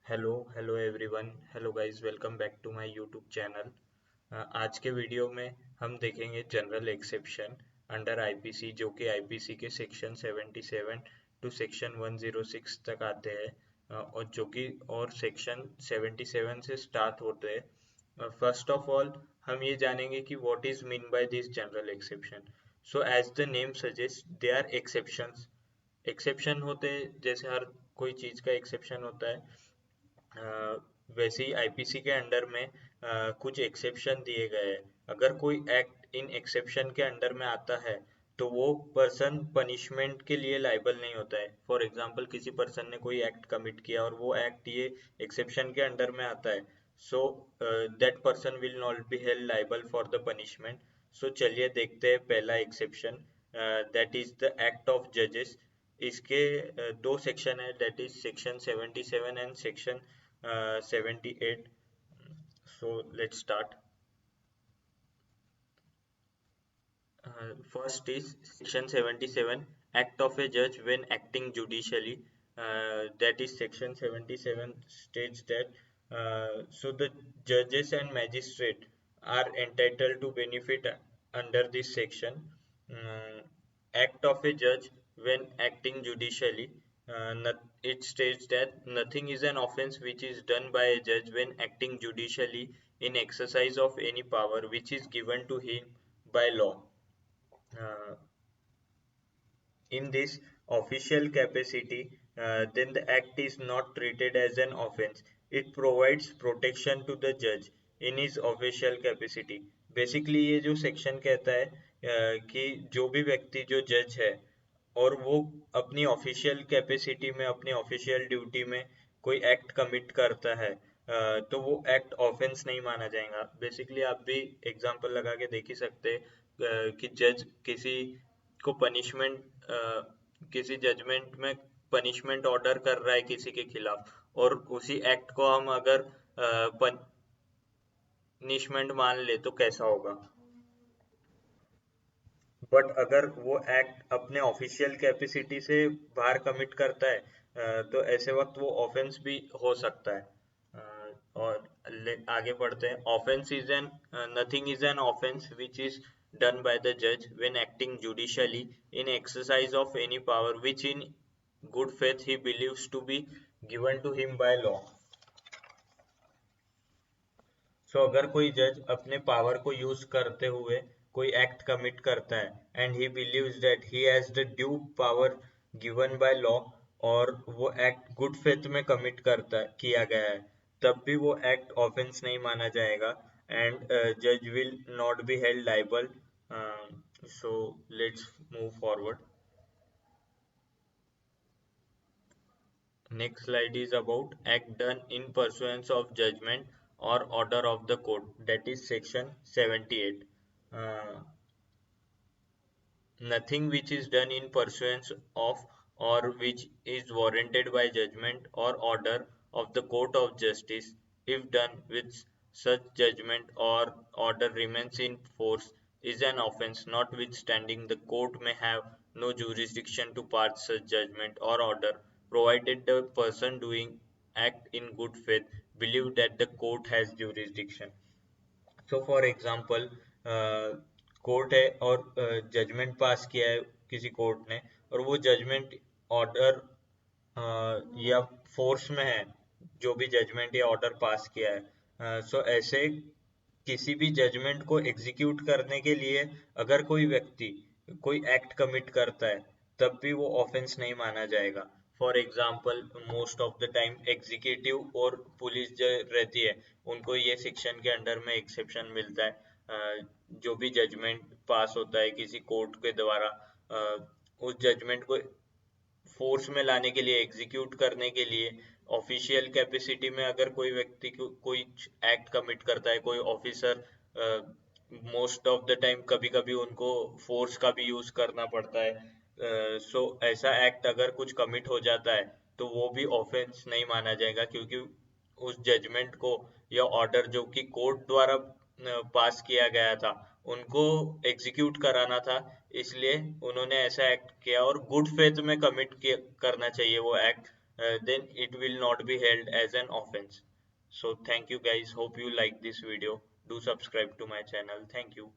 Hello everyone. Hello guys, welcome back to my YouTube channel. आज के video में हम देखेंगे जनरल एक्सेप्शन अंडर आईपीसी, जो कि आईपीसी के सेक्शन 77 टू सेक्शन 106 तक आते हैं। और जो कि और सेक्शन 77 से स्टार्ट होते हैं। फर्स्ट ऑफ ऑल हम ये जानेंगे कि what is mean by this general exception. So as the name suggest, they are exceptions. Exception होते हैं, जैसे हर कोई चीज का एक्सेप्शन होता है। वैसे ही आईपीसी के अंडर में कुछ एक्सेप्शन दिए गए हैं। अगर कोई एक्ट इन एक्सेप्शन के अंडर में आता है तो वो पर्सन पनिशमेंट के लिए लाइबल नहीं होता है। फॉर एग्जांपल, किसी पर्सन ने कोई एक्ट कमिट किया और वो एक्ट ये एक्सेप्शन के अंडर में आता है, so that person will not be held liable for the punishment. So चलिए देखते हैं पहला exception, that is the act of जजेस। इसके दो सेक्शन है, that is section 77 and section 78. So let's start. First is section 77, act of a judge when acting judicially. That is section 77 states that so the judges and magistrate are entitled to benefit under this section. Mm, Act of a judge when acting judicially. It states that nothing is an offense which is done by a judge when acting judicially in exercise of any power which is given to him by law. Uh, in this official capacity, then the act is not treated as an offense. It provides protection to the judge in his official capacity. Basically ये जो section कहता है कि जो भी व्यक्ति जो जज है और वो अपनी ऑफिशियल कैपेसिटी में, अपनी ऑफिशियल ड्यूटी में कोई एक्ट कमिट करता है, तो वो एक्ट ऑफेंस नहीं माना जाएगा। बेसिकली आप भी एग्जांपल लगा के देख ही सकते हैं कि जज किसी को पनिशमेंट, किसी जजमेंट में पनिशमेंट ऑर्डर कर रहा है किसी के खिलाफ, और उसी एक्ट को हम अगर पनिशमेंट मान ले तो कैसा होगा। बट अगर वो एक्ट अपने ऑफिशियल कैपेसिटी से बाहर कमिट करता है, तो ऐसे वक्त वो ऑफेंस भी हो सकता है। और आगे बढ़ते हैं। Offence is an nothing is an offence which is done by the judge when acting judicially in exercise of any power which in good faith he believes to be given to him by law. सो अगर कोई जज अपने power को use करते हुए कोई act commit करता है and he believes that he has the due power given by law, और वो एक्ट गुड फेथ में कमिट करता किया गया है, तब भी वो एक्ट ऑफेंस नहीं माना जाएगा एंड जज will not be held liable. So let's move forward. Next slide is about act done in pursuance of judgment or order of the court, that is section 78. Uh, Nothing which is done in pursuance of or which is warranted by judgment or order of the court of justice, if done with such judgment or order remains in force, is an offence, notwithstanding the court may have no jurisdiction to pass such judgment or order, provided the person doing act in good faith believe that the court has jurisdiction. So for example, court है और judgement पास किया है किसी court ने, और वो judgement order या force में है, जो भी जजमेंट या ऑर्डर पास किया है। सो ऐसे किसी भी जजमेंट को एग्जीक्यूट करने के लिए अगर कोई व्यक्ति कोई एक्ट कमिट करता है, तब भी वो ऑफेंस नहीं माना जाएगा। For example, most of the time executive और पुलिस जो रहती है, उनको ये सेक्शन के अंडर में एक्सेप्शन मिलता है। जो भी जजमेंट पास होता है किसी कोर्ट के द्वारा, उस जजमेंट को फोर्स में लाने के लिए, एग्जीक्यूट करने के लिए, ऑफिशियल कैपेसिटी में अगर कोई व्यक्ति को कोई एक्ट कमिट करता है, कोई officer, most of the time कभी कभी उनको फोर्स का भी यूज करना पड़ता है। सो ऐसा एक्ट अगर कुछ कमिट हो जाता है तो वो भी ऑफेंस नहीं माना जाएगा, क्योंकि उस जजमेंट को या ऑर्डर जो कि कोर्ट द्वारा पास किया गया था, उनको एग्जीक्यूट कराना था, इसलिए उन्होंने ऐसा एक्ट किया और गुड फेथ में कमिट करना चाहिए वो act. then it will not be held as an offense. So thank you guys. Hope you like this video. Do subscribe to my channel. Thank you.